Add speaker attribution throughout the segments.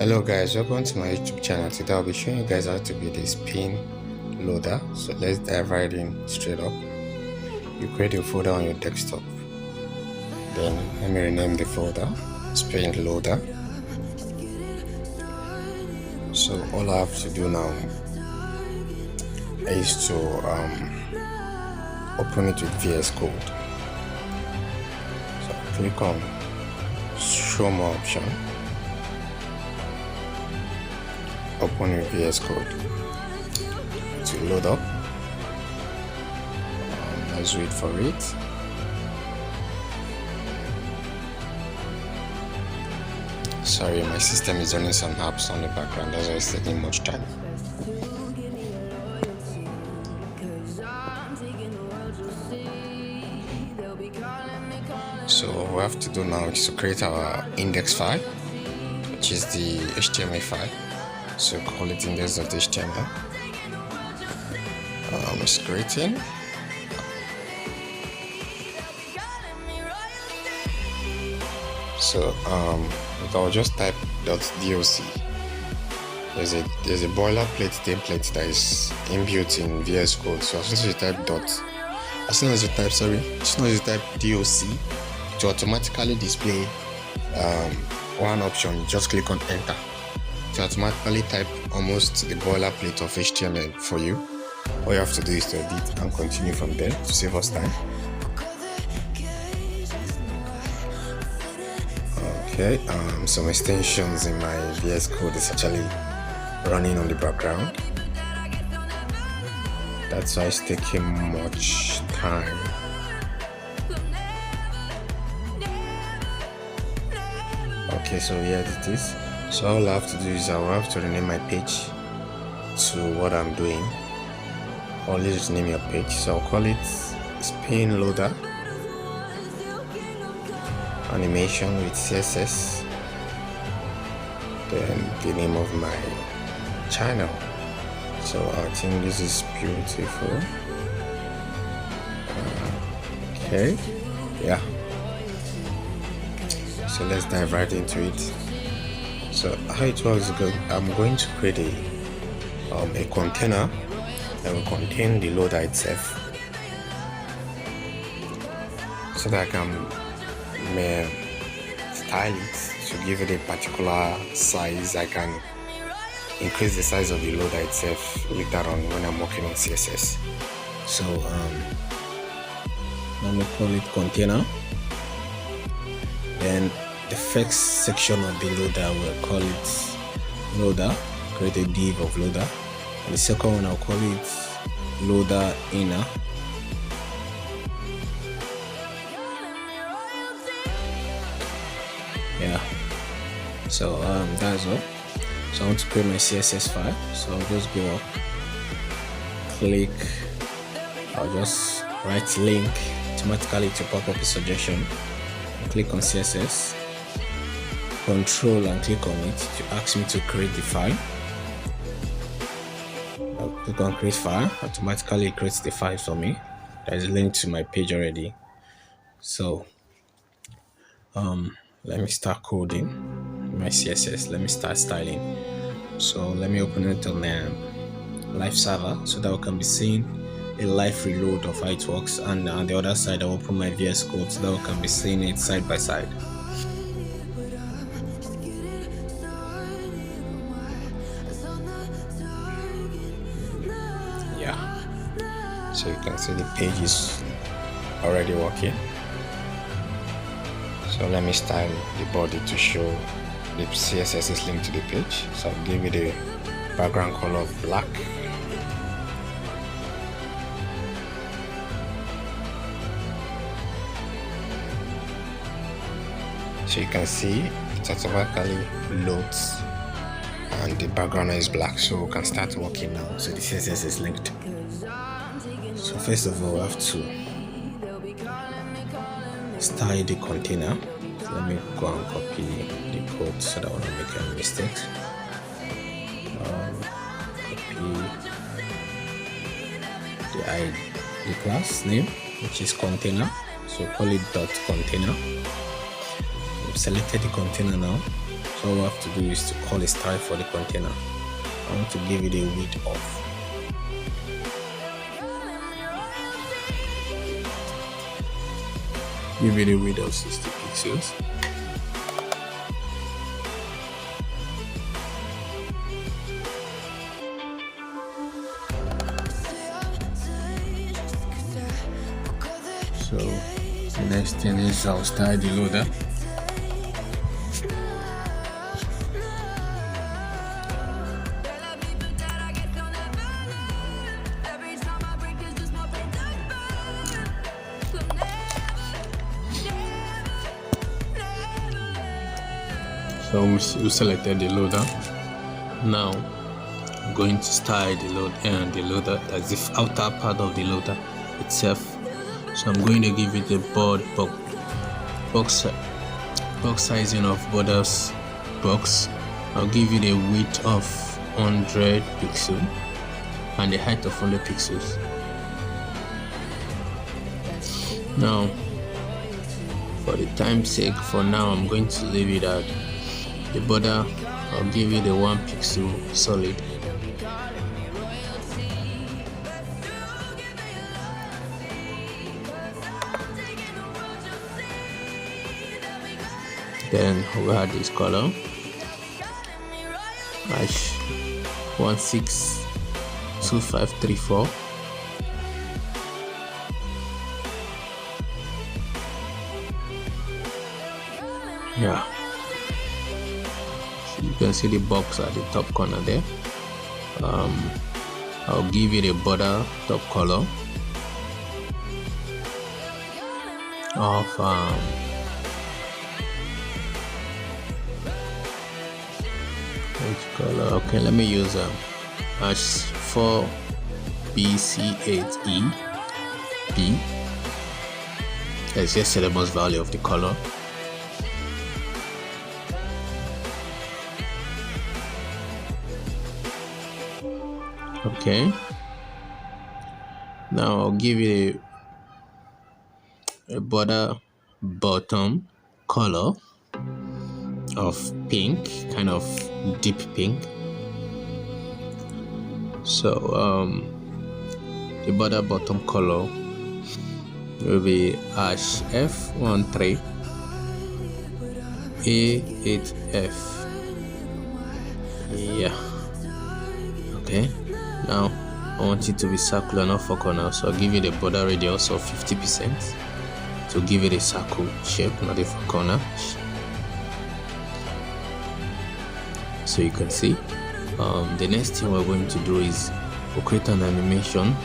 Speaker 1: Hello guys, welcome to my YouTube channel. Today I'll be showing you guys how to build a spin loader. So let's dive right in straight up. You create a folder on your desktop. Then let me rename the folder spin loader. So all I have to do now is to open it with VS Code. So click on show more option. Open your VS Code to load up. Let's wait for it. Sorry, my system is running some apps on the background, that's why it's taking much time. So what we have to do now is to create our index file, which is the HTML file. So call it index.html. It's creating. So I'll just type .doc. There's a boilerplate template that is inbuilt in VS Code. So as soon as you type doc, as soon as you type doc, to automatically display one option. Just click on enter to automatically type almost the boilerplate of HTML for you. All you have to do is to edit and continue from there to save us time. Okay, some extensions in my VS Code is actually running on the background. That's why it's taking much time. Okay, so here it is. So all I have to do is I will have to rename my page to what I'm doing. Always rename your page. So I'll call it Spin Loader Animation with CSS. Then the name of my channel. So I think this is beautiful. Okay, yeah. So let's dive right into it. So how it works is good. I'm going to create a container that will contain the loader itself, so that I can style it to give it a particular size. I can increase the size of the loader itself later on when I'm working on CSS. So let me call it container. Then the first section of the loader will call it loader, create a div of loader, and the second one I'll call it loader inner. Yeah, so that's all. So I want to create my CSS file, so I'll just go up, click, I'll just write link automatically to pop up a suggestion. Click on CSS, control and click on it to ask me to create the file. I'll click on create file, automatically it creates the file for me. There is a link to my page already. So let me start coding my CSS. Let me start styling. So let me open it on live server so that we can be seeing a live reload of how it works, and on the other side I'll open my VS Code so that we can be seeing it side by side. Yeah, so you can see the page is already working. So let me style the body to show the CSS is linked to the page. So I'll give it a background color of black. So you can see it automatically loads and the background is black, so we can start working now. So the CSS is linked. So first of all, we have to style the container. So let me go and copy the code so that I don't make any mistakes. Copy the class name, which is container. So call it .container. I've selected the container now. So all we have to do is to call a style for the container. I want to give it a width of 60 pixels. So the next thing is I'll start the loader. So we selected the loader. Now I'm going to style the loader, that's the outer part of the loader itself. So I'm going to give it a box sizing of borders box. I'll give it a width of 100 pixels and a height of 100 pixels. Now, for the time's sake, for now, I'm going to leave it at the border. I'll give it a 1 pixel solid. Then we add this color, hash 162534. Yeah, so you can see the box at the top corner there. I'll give it a border top color of which color? Okay, let me use hash 4BC8E B. Let's just set the most value of the color. Okay, now I'll give it a border bottom color of pink, kind of deep pink. So the border bottom color will be hash F13 A8F. Yeah, okay. Now I want it to be circular, not four corners, so I'll give it a border radius of 50% to give it a circle shape, not a four corner. So you can see the next thing we're going to do is we'll create an animation.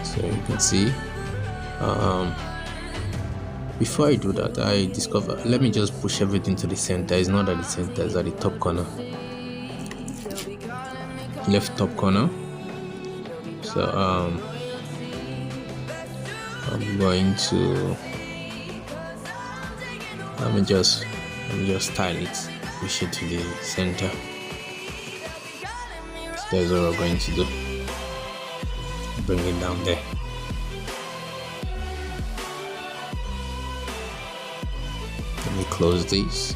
Speaker 1: So you can see before I do that, I discover, let me just push everything to the center. It's not at the center, it's at the top corner, left top corner. So I'm going to let me just style it, push it to the center. So that's what we're going to do. Bring it down there. Let me close this.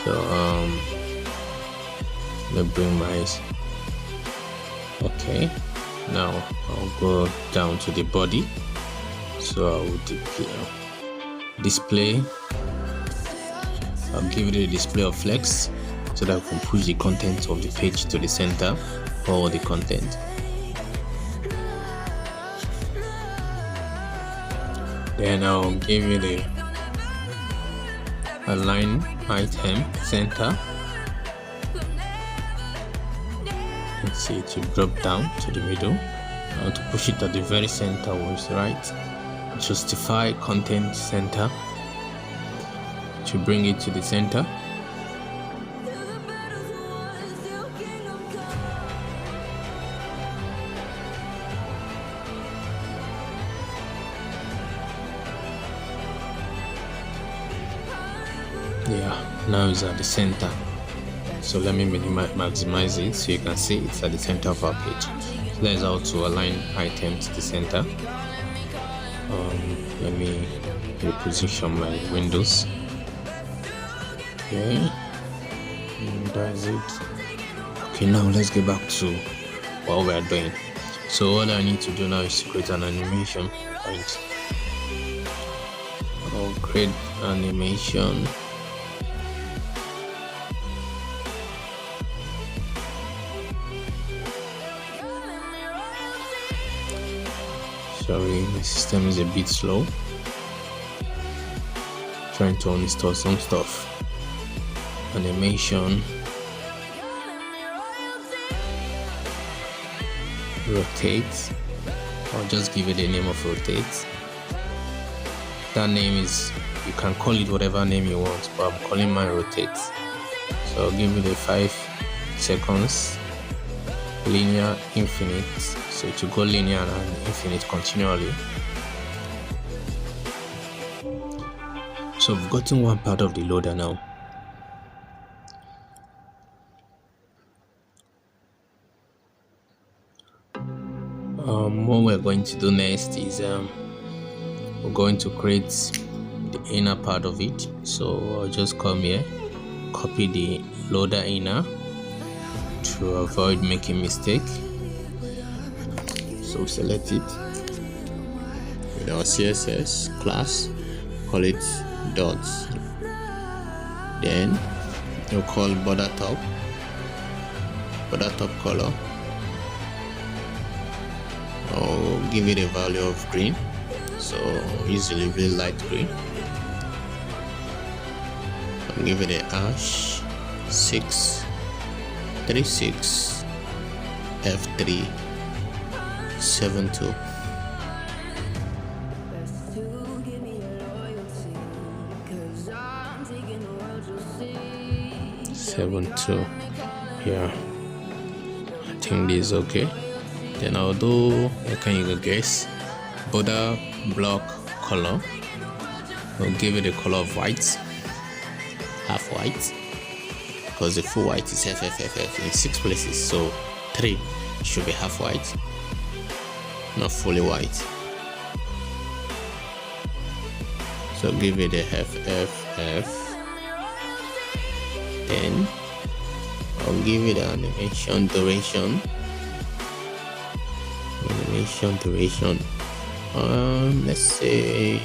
Speaker 1: So let me bring my, okay, now I'll go down to the body. So I will display, I'll give it a display of flex so that I can push the content of the page to the center, or the content. Then I'll give it a align item center. Let's see it to drop down to the middle. I want to push it at the very center, which is right. Justify content center to bring it to the center. Yeah, now it's at the center. So let me maximize it so you can see it's at the center of our page. So that is how to align item to the center. Let me reposition my windows. Okay, and that's it. Okay, now let's get back to what we are doing. So all I need to do now is to create an animation point. I'll create animation. Sorry, my system is a bit slow. Trying to uninstall some stuff. Animation. Rotate. I'll just give it the name of rotate. That name is, you can call it whatever name you want, but I'm calling mine rotate. So I'll give it a 5 seconds. Linear, infinite. So to go linear and infinite continually. So we've gotten one part of the loader now. What we're going to do next is we're going to create the inner part of it. So I'll just come here, copy the loader inner to avoid making mistake. So select it with our CSS class, call it dots, then we'll call border top color. I'll give it a value of green, so usually very light green. I'll give it a hash 636 F372. Yeah, I think this is okay. Then I'll do, can you guess, border block color. I'll give it a color of white, half white, because the full white is FFFF in 6 places, so 3 should be half white, not fully white. So give it a FFF. Then I'll give it an animation duration. Let's say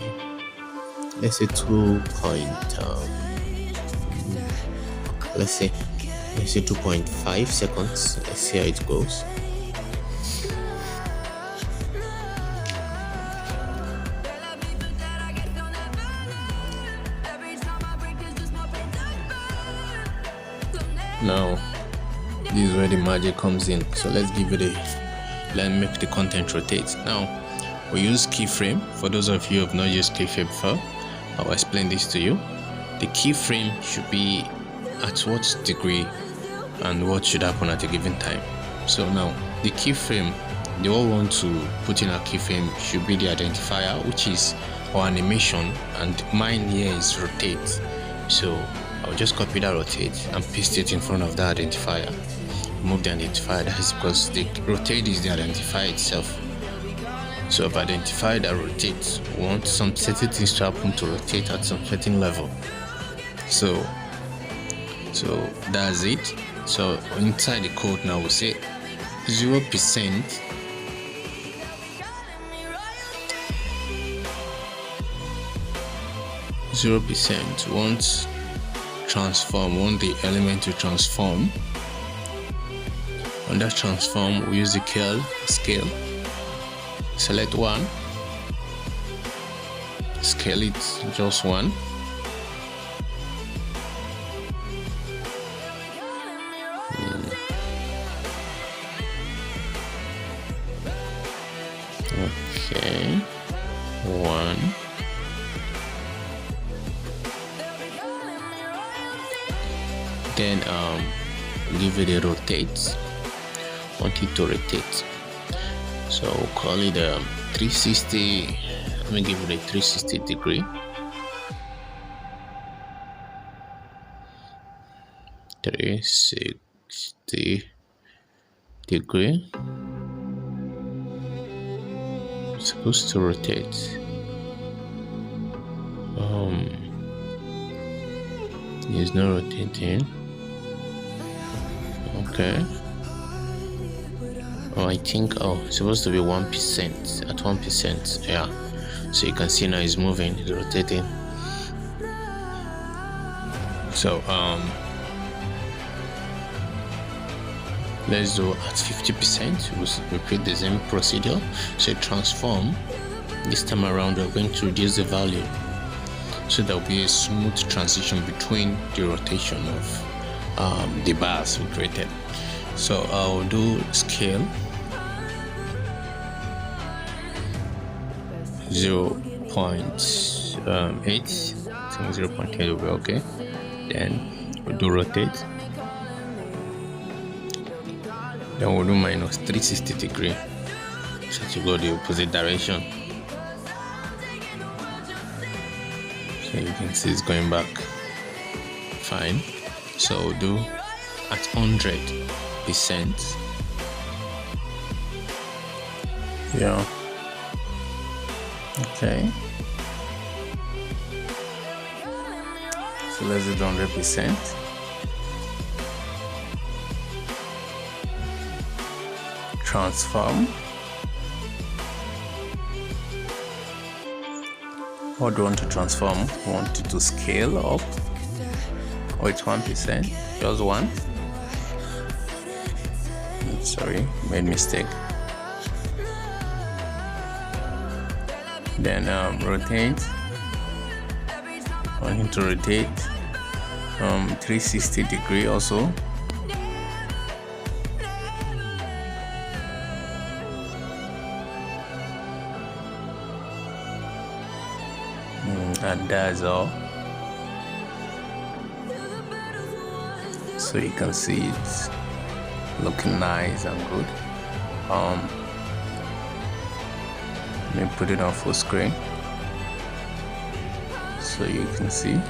Speaker 1: 2.5 seconds. Let's see how it goes. Now this is where the magic comes in. So let's give it let's make the content rotate. Now we use keyframe. For those of you who have not used keyframe before, I'll explain this to you. The keyframe should be at what degree and what should happen at a given time. So now the keyframe, the one we want to put in our keyframe should be the identifier, which is our animation, and mine here is rotate. So I'll just copy that rotate and paste it in front of that identifier. Move the identifier. That is because the rotate is the identifier itself. So I've identified that rotate. We want some certain things to happen to rotate at some certain level. So that's it. So inside the code now we say 0%. Want the element to transform. On that transform, we use the scale. Select 1, scale it just 1. Okay, 1. Then give it a rotate. Want it to rotate, so we'll call it 360. Let me give it a 360 degree. 360 degree. It's supposed to rotate. There's no rotating. Okay. Oh, I think it's supposed to be 1% at 1%. Yeah. So you can see now it's moving, it's rotating. So let's do at 50%. We'll repeat the same procedure. So transform. This time around we're going to reduce the value, so there will be a smooth transition between the rotation of the bars we created. So I'll do scale 0.8. I think 0.8 will be okay. Then we'll do rotate. Then we'll do minus 360 degree, so to go the opposite direction. So you can see it's going back fine. So we'll do at 100%. Yeah. Okay. So let's do 100%. Transform. What do we want to transform? We want it to scale up. Oh, it's 1%. Just one. Sorry, made mistake. Then rotate. I want him to rotate 360 degree also. And that's all. So you can see it's looking nice and good. Let me put it on full screen so you can see.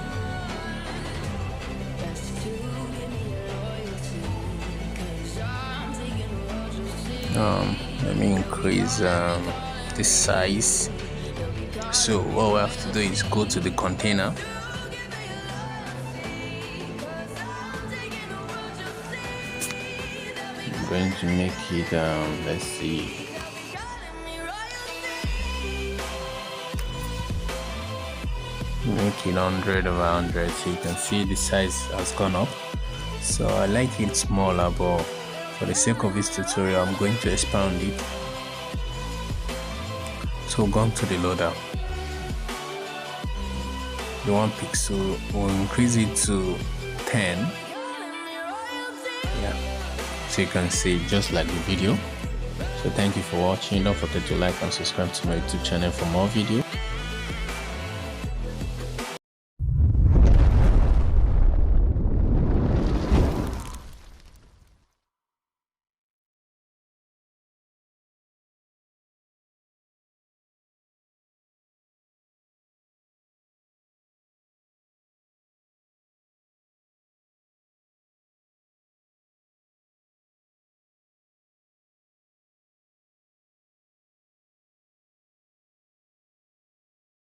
Speaker 1: Let me increase the size. So what we have to do is go to the container. I'm going to make it let's see, make it 100 over 100, so you can see the size has gone up. So I like it smaller, but for the sake of this tutorial I'm going to expand it. So go to the loader, the 1 pixel, we'll increase it to 10. Yeah, so you can see just like the video. So thank you for watching. Don't forget to like and subscribe to my YouTube channel for more videos.